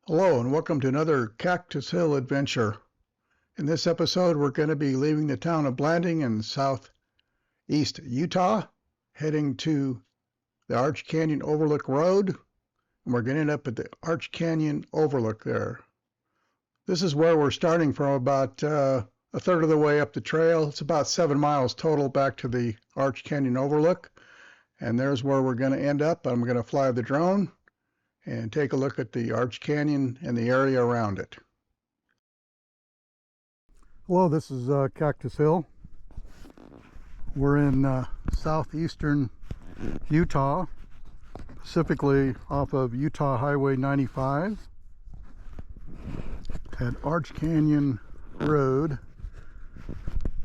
Hello and welcome to another Cactus Hill adventure. In this episode, we're going to be leaving the town of Blanding in southeast Utah, heading to the Arch Canyon Overlook Road, and we're going to end up at the Arch Canyon Overlook there. This is where we're starting from, about a third of the way up the trail. It's about 7 miles total back to the Arch Canyon Overlook, and there's where we're going to end up. I'm going to fly the drone and take a look at the Arch Canyon and the area around it. Hello, this is Cactus Hill. We're in southeastern Utah, specifically off of Utah Highway 95 at Arch Canyon Road,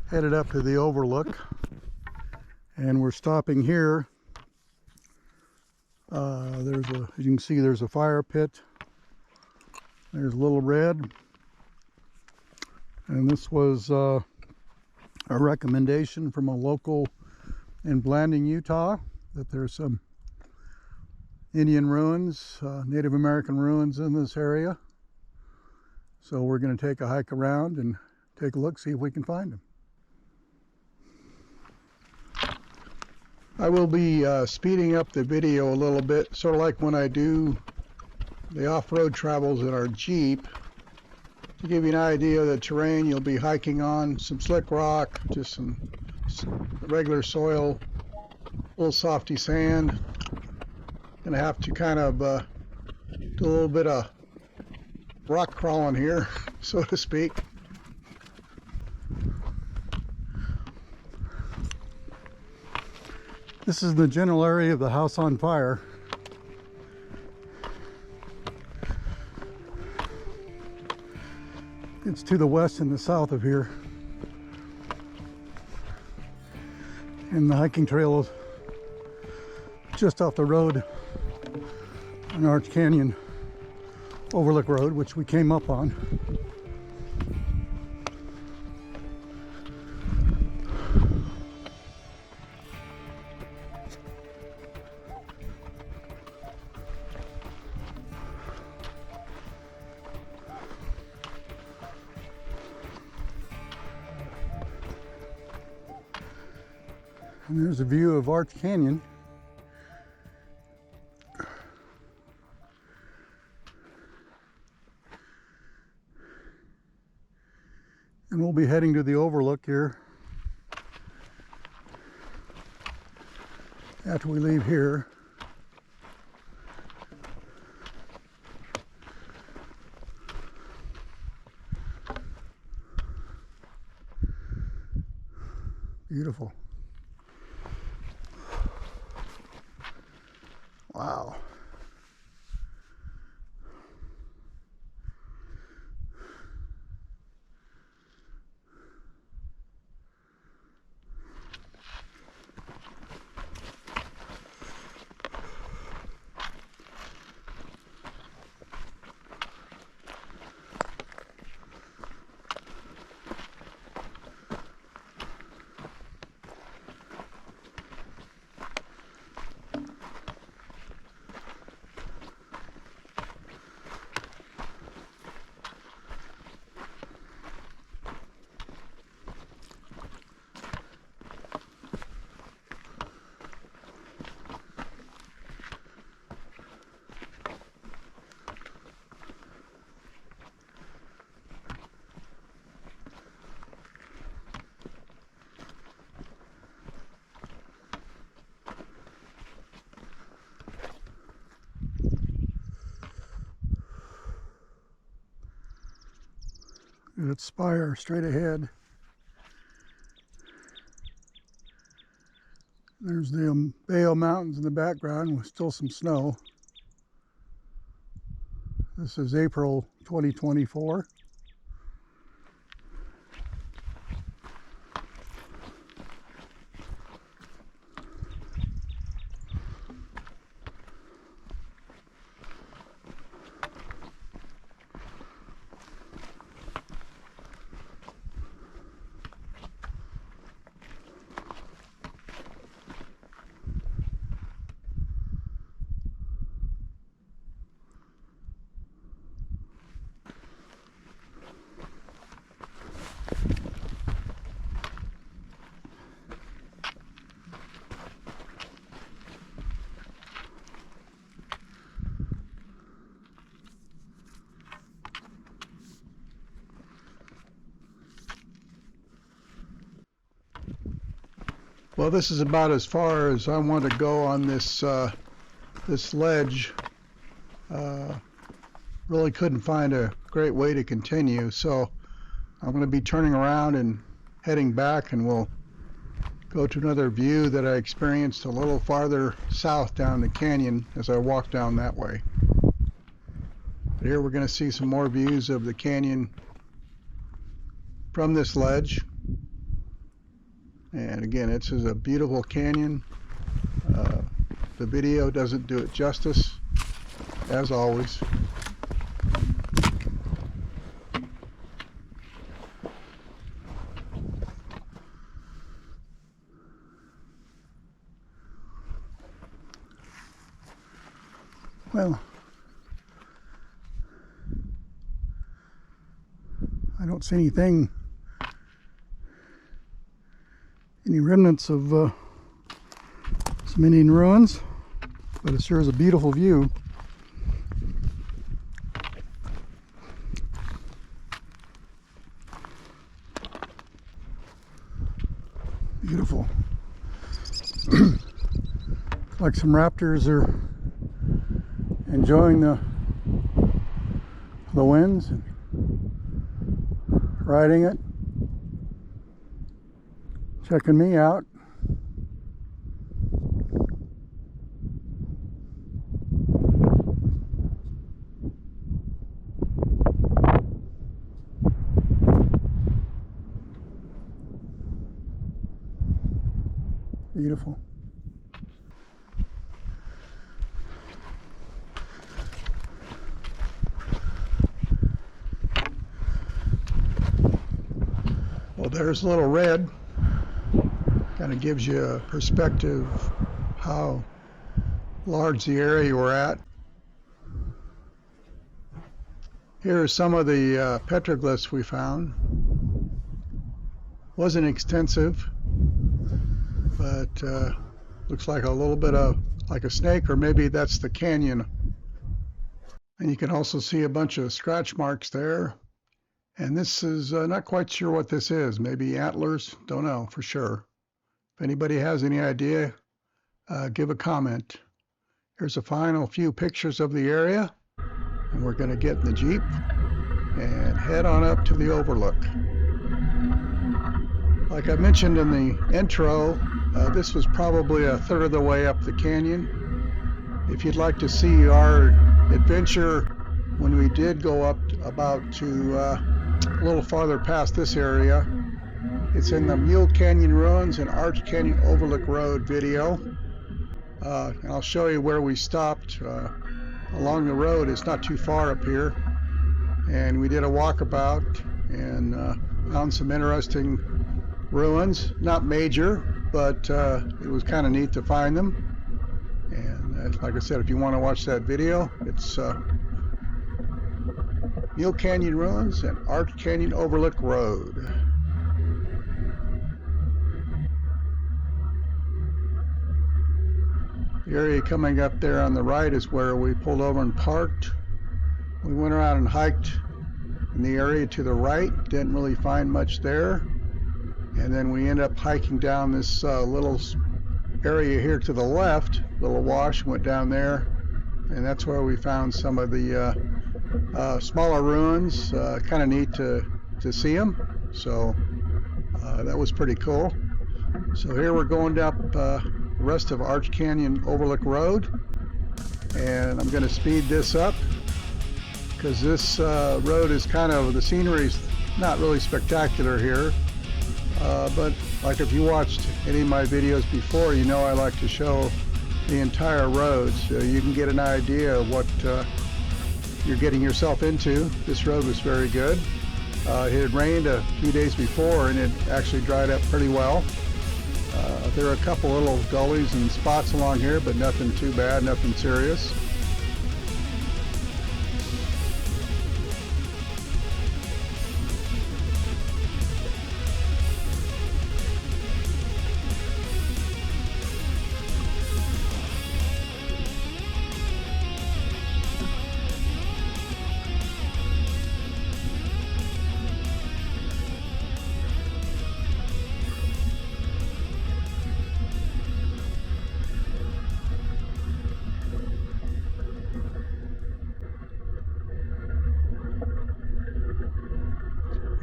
headed up to the Overlook, and we're stopping here. As you can see, there's a fire pit. There's Little Red, and this was a recommendation from a local in Blanding, Utah, that there's some Indian ruins, Native American ruins in this area. So we're going to take a hike around and take a look, see if we can find them. I will be speeding up the video a little bit, sort of like when I do the off-road travels in our Jeep. To give you an idea of the terrain, you'll be hiking on some slick rock, just some regular soil, a little softy sand. Gonna have to kind of do a little bit of rock crawling here, so to speak. This is the general area of the house on fire. It's to the west and the south of here. And the hiking trail is just off the road on Arch Canyon Overlook Road, which we came up on. And there's a view of Arch Canyon. And we'll be heading to the Overlook here after we leave here. Beautiful. Wow. And its spire straight ahead. There's the Bayo Mountains in the background with still some snow. This is April 2024. Well, this is about as far as I want to go on this this ledge. Really couldn't find a great way to continue, so I'm going to be turning around and heading back, and we'll go to another view that I experienced a little farther south down the canyon as I walk down that way. But here we're going to see some more views of the canyon from this ledge. And again, it's a beautiful canyon. The video doesn't do it justice, as always. Well, I don't see any remnants of some Indian ruins, but it sure is a beautiful view. Beautiful. Like some raptors are enjoying the winds and riding it, checking me out. Beautiful. Well, there's a little red. Kind of gives you a perspective how large the area we're at. Here are some of the petroglyphs we found. Wasn't extensive, but looks like a little bit of like a snake, or maybe that's the canyon. And you can also see a bunch of scratch marks there. And this is not quite sure what this is. Maybe antlers, don't know for sure. If anybody has any idea, give a comment. Here's a final few pictures of the area, and we're going to get in the Jeep and head on up to the Overlook. Like I mentioned in the intro, this was probably a third of the way up the canyon. If you'd like to see our adventure when we did go up about to a little farther past this area, it's in the Mule Canyon Ruins and Arch Canyon Overlook Road video. And I'll show you where we stopped along the road. It's not too far up here. And we did a walkabout and found some interesting ruins. Not major, but it was kind of neat to find them. And like I said, if you want to watch that video, it's Mule Canyon Ruins and Arch Canyon Overlook Road. The area coming up there on the right is where we pulled over and parked. We went around and hiked in the area to the right, didn't really find much there. And then we ended up hiking down this little area here to the left, little wash, went down there, and that's where we found some of the smaller ruins. Kind of neat to see them, so that was pretty cool. So here we're going up the rest of Arch Canyon Overlook Road, and I'm going to speed this up because this road is kind of, the scenery's not really spectacular here, but like if you watched any of my videos before, you know I like to show the entire road so you can get an idea of what you're getting yourself into. This road was very good. It had rained a few days before and it actually dried up pretty well. There are a couple little gullies and spots along here, but nothing too bad, nothing serious.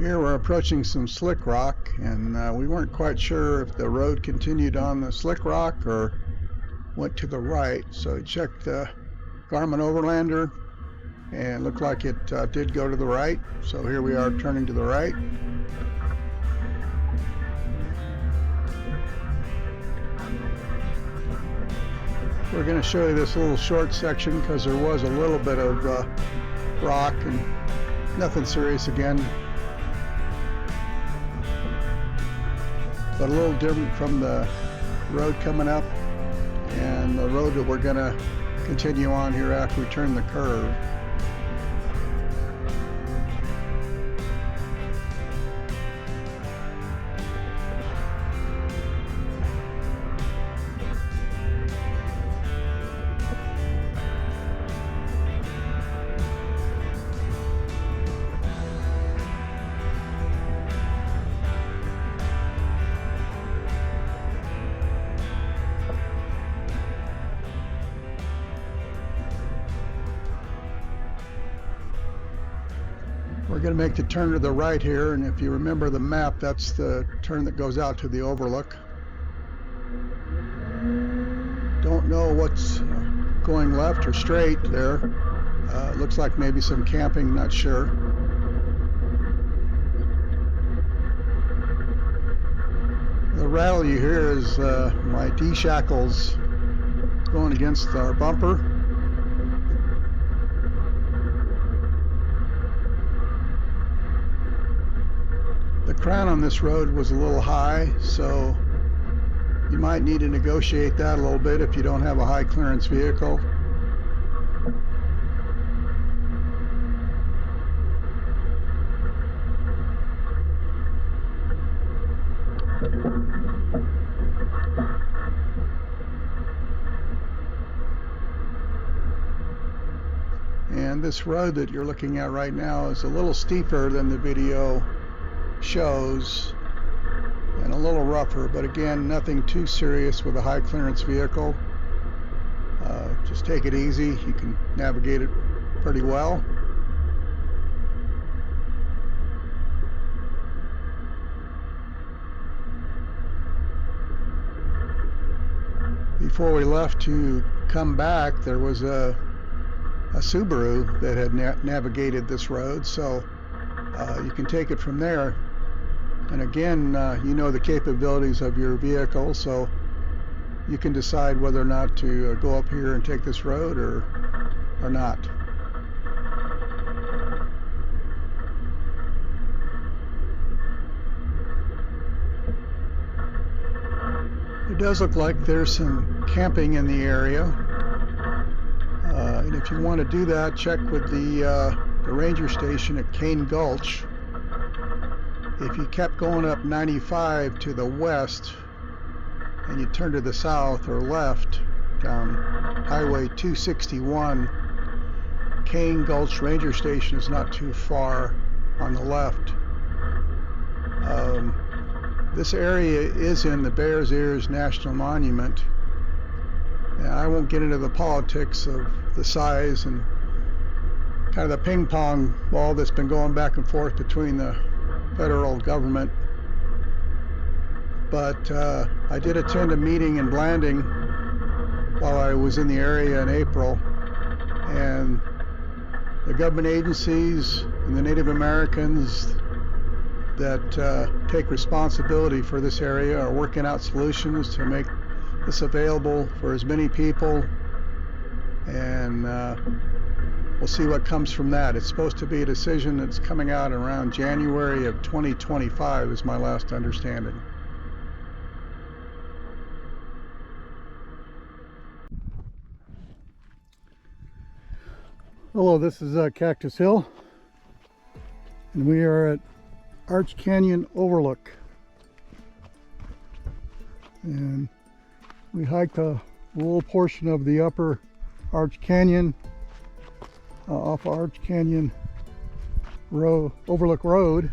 Here we're approaching some slick rock, and we weren't quite sure if the road continued on the slick rock or went to the right, so we checked the Garmin Overlander and it looked like it did go to the right. So here we are turning to the right. We're going to show you this little short section because there was a little bit of rock and nothing serious again, but a little different from the road coming up and the road that we're going to continue on here after we turn the curve. We're going to make the turn to the right here, and if you remember the map, that's the turn that goes out to the Overlook. Don't know what's going left or straight there. Looks like maybe some camping, not sure. The rattle you hear is my D-shackles going against our bumper. The crown on this road was a little high, so you might need to negotiate that a little bit if you don't have a high clearance vehicle. And this road that you're looking at right now is a little steeper than the video shows and a little rougher, but again, nothing too serious with a high clearance vehicle. Just take it easy. You can navigate it pretty well. Before we left to come back, there was a Subaru that had navigated this road, so you can take it from there. And again, you know the capabilities of your vehicle, so you can decide whether or not to go up here and take this road or not. It does look like there's some camping in the area. And if you want to do that, check with the ranger station at Cane Gulch. If you kept going up 95 to the west and you turn to the south or left down Highway 261, Cane Gulch Ranger Station is not too far on the left. This area is in the Bears Ears National Monument. And I won't get into the politics of the size and kind of the ping pong ball that's been going back and forth between the federal government, but I did attend a meeting in Blanding while I was in the area in April, and the government agencies and the Native Americans that take responsibility for this area are working out solutions to make this available for as many people, and we'll see what comes from that. It's supposed to be a decision that's coming out around January of 2025 is my last understanding. Hello, this is Cactus Hill, and we are at Arch Canyon Overlook. And we hiked a little portion of the upper Arch Canyon off Arch Canyon Overlook Road,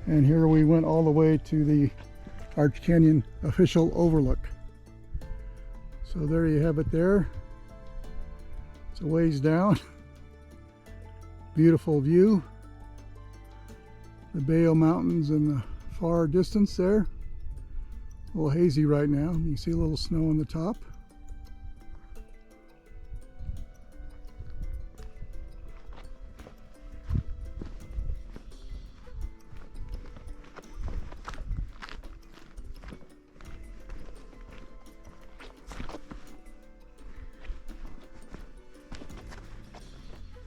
and here we went all the way to the Arch Canyon official overlook. So there you have it there. It's a ways down. Beautiful view. The Bayo Mountains in the far distance there. A little hazy right now. You can see a little snow on the top.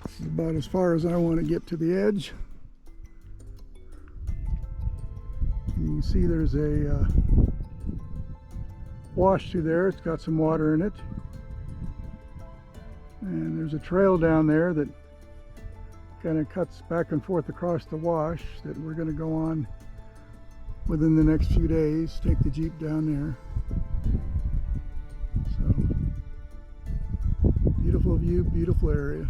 This is about as far as I want to get to the edge. And you can see there's a wash through there. It's got some water in it. And there's a trail down there that kind of cuts back and forth across the wash that we're going to go on within the next few days. Take the Jeep down there. So, beautiful view, beautiful area.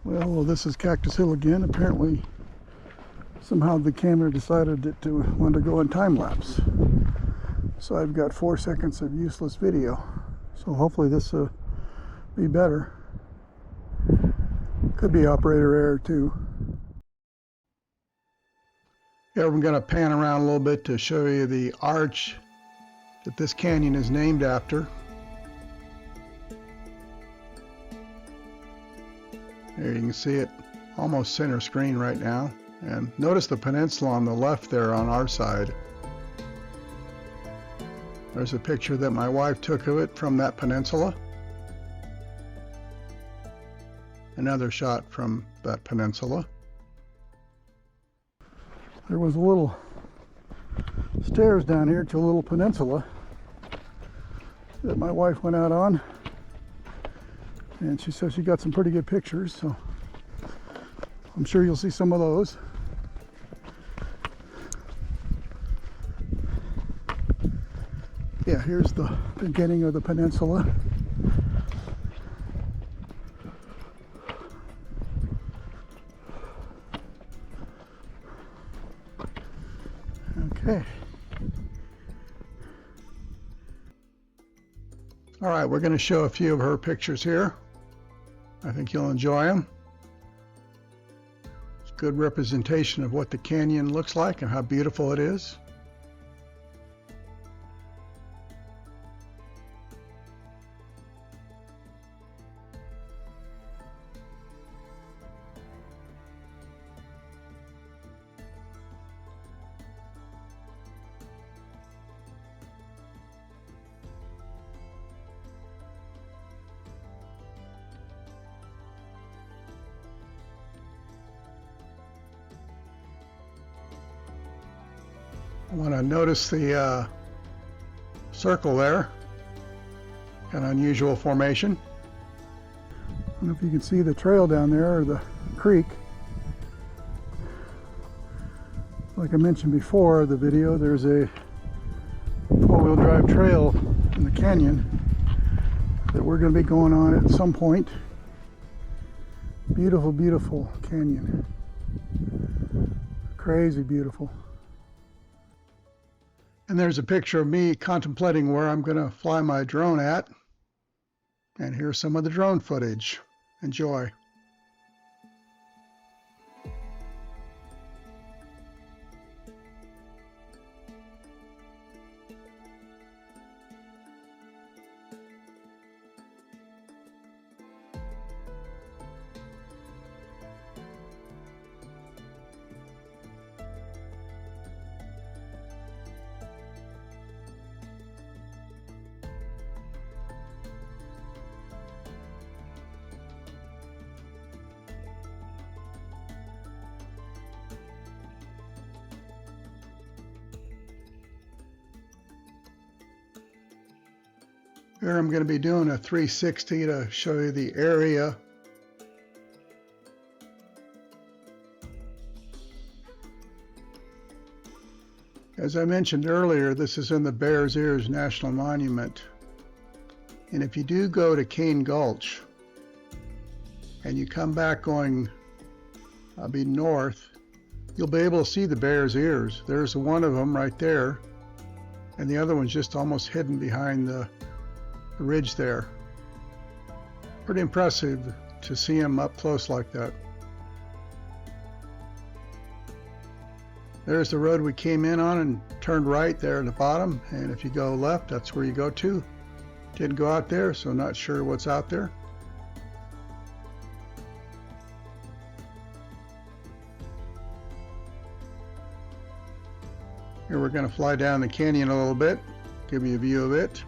Well, this is Cactus Hill again. Apparently, somehow the camera decided that to want to go in time lapse. So I've got 4 seconds of useless video. So hopefully this will be better. Could be operator error too. Here we're going to pan around a little bit to show you the arch that this canyon is named after. There you can see it almost center screen right now. And notice the peninsula on the left there on our side. There's a picture that my wife took of it from that peninsula. Another shot from that peninsula. There was a little stairs down here to a little peninsula that my wife went out on. And she says she got some pretty good pictures, so I'm sure you'll see some of those. Yeah, here's the beginning of the peninsula. Okay. All right, we're going to show a few of her pictures here. I think you'll enjoy them. It's a good representation of what the canyon looks like and how beautiful it is. I want to notice the circle there. Kind of unusual formation. I don't know if you can see the trail down there or the creek. Like I mentioned before the video, there's a four-wheel drive trail in the canyon that we're going to be going on at some point. Beautiful, beautiful canyon. Crazy beautiful. And there's a picture of me contemplating where I'm going to fly my drone at. And here's some of the drone footage. Enjoy. Here I'm going to be doing a 360 to show you the area. As I mentioned earlier, this is in the Bears Ears National Monument. And if you do go to Cane Gulch and you come back going, I'll be north, you'll be able to see the bear's ears. There's one of them right there, and the other one's just almost hidden behind the ridge there. Pretty impressive to see him up close like that. There's the road we came in on and turned right there in the bottom, and if you go left, that's where you go to. Didn't go out there, so not sure what's out there. Here we're going to fly down the canyon a little bit, give you a view of it.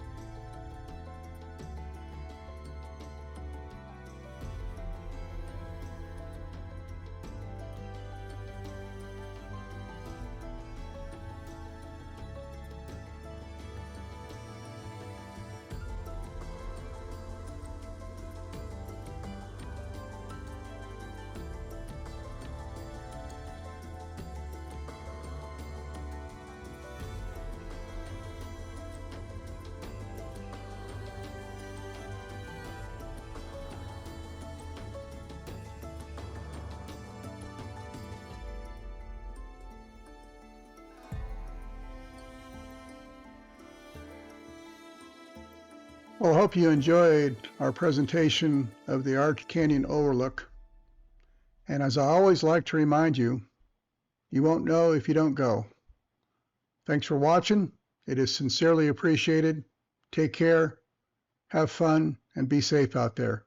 Well, I hope you enjoyed our presentation of the Arch Canyon Overlook. And as I always like to remind you, you won't know if you don't go. Thanks for watching. It is sincerely appreciated. Take care, have fun, and be safe out there.